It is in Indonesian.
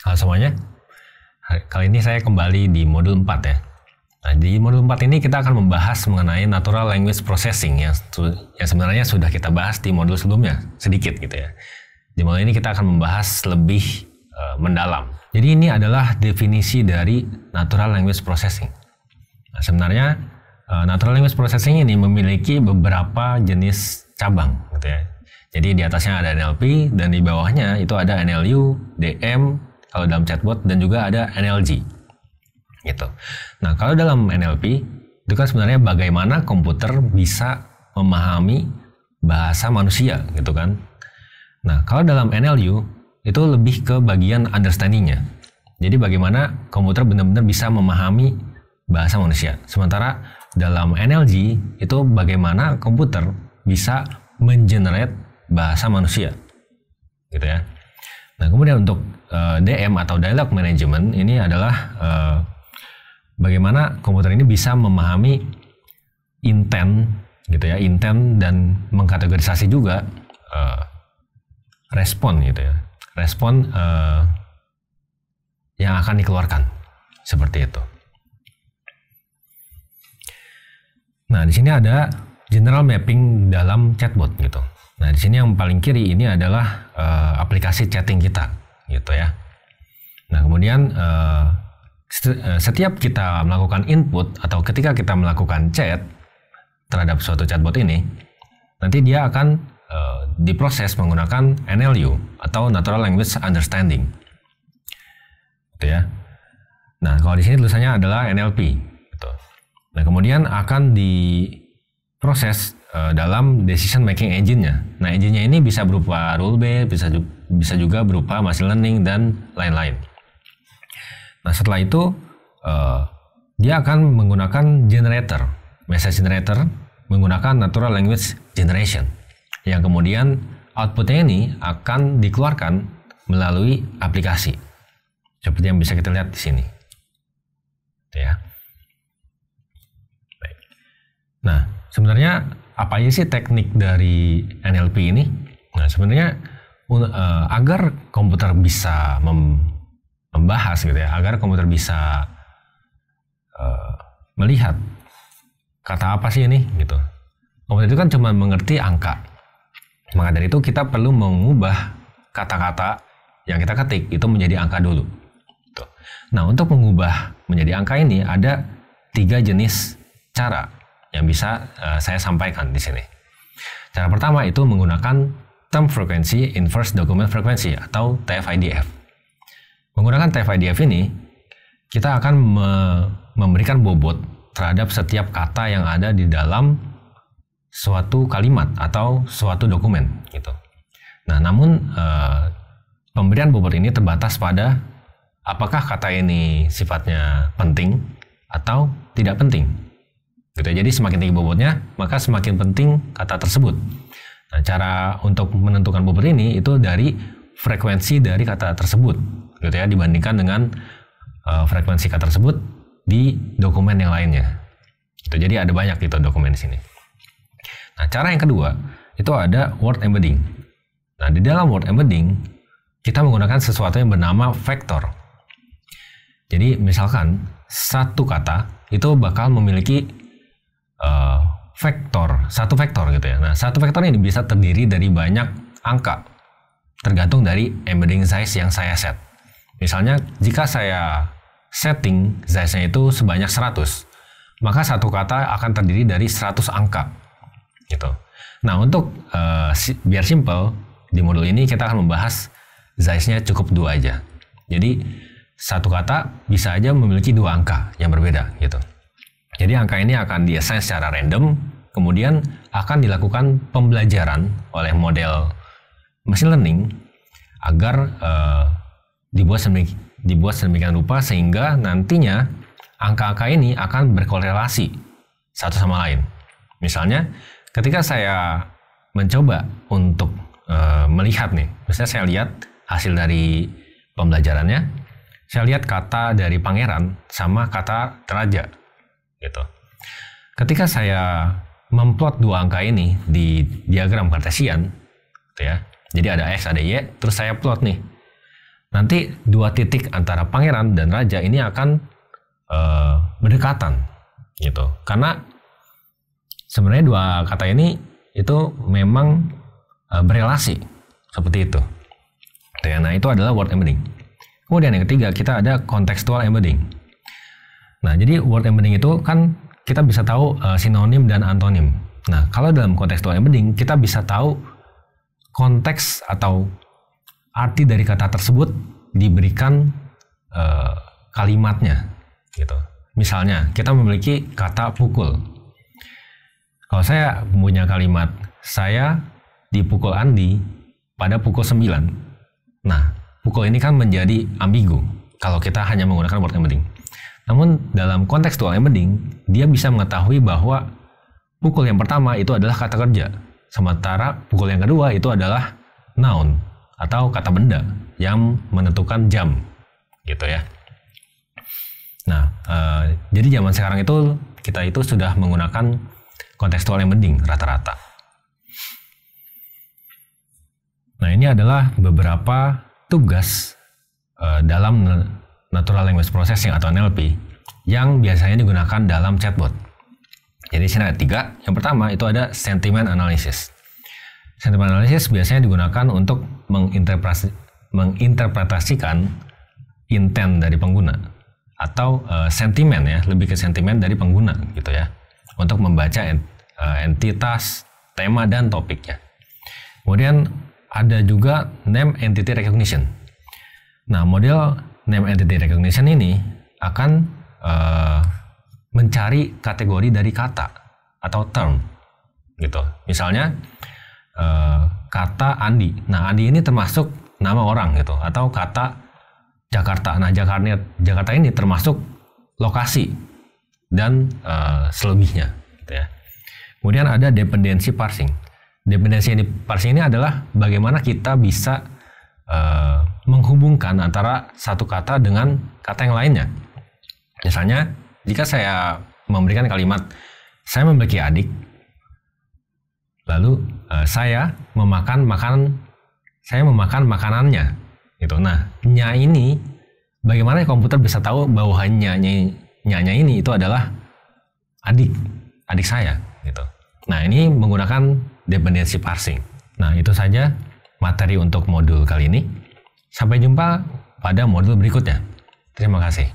Halo semuanya, kali ini saya kembali di modul 4 ya. Nah, di modul 4 ini kita akan membahas mengenai Natural Language Processing yang sebenarnya sudah kita bahas di modul sebelumnya, sedikit gitu ya. Di modul ini kita akan membahas lebih mendalam. Jadi ini adalah definisi dari Natural Language Processing. Nah, sebenarnya Natural Language Processing ini memiliki beberapa jenis cabang gitu ya. Jadi di atasnya ada NLP dan di bawahnya itu ada NLU, DM, kalau dalam chatbot, dan juga ada NLG gitu. Nah, kalau dalam NLP itu kan sebenarnya bagaimana komputer bisa memahami bahasa manusia gitu kan. Nah, kalau dalam NLU itu lebih ke bagian understanding-nya. Jadi bagaimana komputer benar-benar bisa memahami bahasa manusia. Sementara dalam NLG itu bagaimana komputer bisa mengenerate bahasa manusia gitu ya. Nah, kemudian untuk DM atau Dialogue Management ini adalah bagaimana komputer ini bisa memahami intent gitu ya, intent dan mengkategorisasi juga respon gitu ya, respon yang akan dikeluarkan seperti itu. Nah, di sini ada general mapping dalam chatbot gitu. Nah, di sini yang paling kiri ini adalah aplikasi chatting kita, gitu ya. Nah, kemudian setiap kita melakukan input atau ketika kita melakukan chat terhadap suatu chatbot ini, nanti dia akan diproses menggunakan NLU atau Natural Language Understanding, gitu ya. Nah, kalau di sini tulisannya adalah NLP, gitu. Nah, kemudian akan diproses dalam decision making engine-nya. Nah, engine-nya ini bisa berupa rule based, bisa juga berupa machine learning dan lain-lain. Nah, setelah itu dia akan menggunakan generator, message generator menggunakan natural language generation, yang kemudian outputnya ini akan dikeluarkan melalui aplikasi, seperti yang bisa kita lihat di sini. Ya. Baik. Nah, sebenarnya apa aja sih teknik dari NLP ini? Nah, sebenarnya agar komputer bisa membahas gitu ya, agar komputer bisa melihat kata apa sih ini gitu. Komputer itu kan cuma mengerti angka. Maka dari itu kita perlu mengubah kata-kata yang kita ketik itu menjadi angka dulu. Gitu. Nah, untuk mengubah menjadi angka ini ada 3 jenis cara yang bisa saya sampaikan di sini. Cara pertama itu menggunakan Term Frequency Inverse Document Frequency atau TF-IDF. Menggunakan TF-IDF ini, kita akan memberikan bobot terhadap setiap kata yang ada di dalam suatu kalimat atau suatu dokumen gitu. Nah, namun pemberian bobot ini terbatas pada apakah kata ini sifatnya penting atau tidak penting. Gitu. Jadi semakin tinggi bobotnya, maka semakin penting kata tersebut. Nah, cara untuk menentukan bobot ini itu dari frekuensi dari kata tersebut, gitu ya, dibandingkan dengan frekuensi kata tersebut di dokumen yang lainnya. Gitu. Jadi ada banyak gitu dokumen di sini. Nah, cara yang kedua itu ada word embedding. Nah, di dalam word embedding kita menggunakan sesuatu yang bernama vektor. Jadi misalkan satu kata itu bakal memiliki satu vektor gitu ya. Nah, satu vektor ini bisa terdiri dari banyak angka tergantung dari embedding size yang saya set. Misalnya jika saya setting size-nya itu sebanyak 100, maka satu kata akan terdiri dari 100 angka gitu. Nah, untuk biar simple di modul ini kita akan membahas size-nya cukup 2 aja. Jadi satu kata bisa aja memiliki 2 angka yang berbeda gitu. Jadi angka ini akan di-assign secara random, kemudian akan dilakukan pembelajaran oleh model machine learning agar dibuat sedemikian rupa sehingga nantinya angka-angka ini akan berkorelasi satu sama lain. Misalnya ketika saya mencoba untuk melihat nih, misalnya saya lihat hasil dari pembelajarannya, saya lihat kata dari pangeran sama kata raja. Gitu. Ketika saya memplot 2 angka ini di diagram Cartesian, gitu ya. Jadi ada X, ada Y, terus saya plot nih. nanti dua titik antara pangeran dan raja ini akan berdekatan gitu. Karena sebenarnya dua kata ini itu memang berelasi seperti itu. Nah, itu adalah word embedding. Kemudian yang ketiga, kita ada contextual embedding. Nah, jadi word embedding itu kan kita bisa tahu sinonim dan antonim. Nah, kalau dalam contextual embedding kita bisa tahu konteks atau arti dari kata tersebut diberikan kalimatnya gitu. Misalnya kita memiliki kata pukul. Kalau saya punya kalimat saya dipukul Andi pada pukul 9. Nah, pukul ini kan menjadi ambigu kalau kita hanya menggunakan word embedding. Namun dalam contextual embedding dia bisa mengetahui bahwa pukul yang pertama itu adalah kata kerja, sementara pukul yang kedua itu adalah noun atau kata benda yang menentukan jam gitu ya. Nah, jadi zaman sekarang itu kita itu sudah menggunakan contextual embedding rata-rata. Nah, ini adalah beberapa tugas dalam Natural Language Processing atau NLP yang biasanya digunakan dalam chatbot. Jadi sini ada 3. Yang pertama itu ada sentiment analysis. Sentiment analysis biasanya digunakan untuk menginterpretasikan intent dari pengguna atau sentimen ya, lebih ke sentimen dari pengguna gitu ya, untuk membaca entitas, tema dan topiknya. Kemudian ada juga name entity recognition. Nah, model name entity recognition ini akan mencari kategori dari kata atau term gitu. Misalnya kata Andi. Nah, Andi ini termasuk nama orang gitu, atau kata Jakarta. Nah, Jakarta ini termasuk lokasi dan selebihnya gitu ya. Kemudian ada dependency parsing. Dependency parsing ini adalah bagaimana kita bisa menghubungkan antara satu kata dengan kata yang lainnya. Misalnya, jika saya memberikan kalimat, saya memiliki adik, lalu saya memakan makanannya, gitu. Nah, nya ini, bagaimana komputer bisa tahu bahwa nya ini itu adalah adik saya, gitu. Nah, ini menggunakan dependency parsing. Nah, itu saja materi untuk modul kali ini. Sampai jumpa pada modul berikutnya. Terima kasih.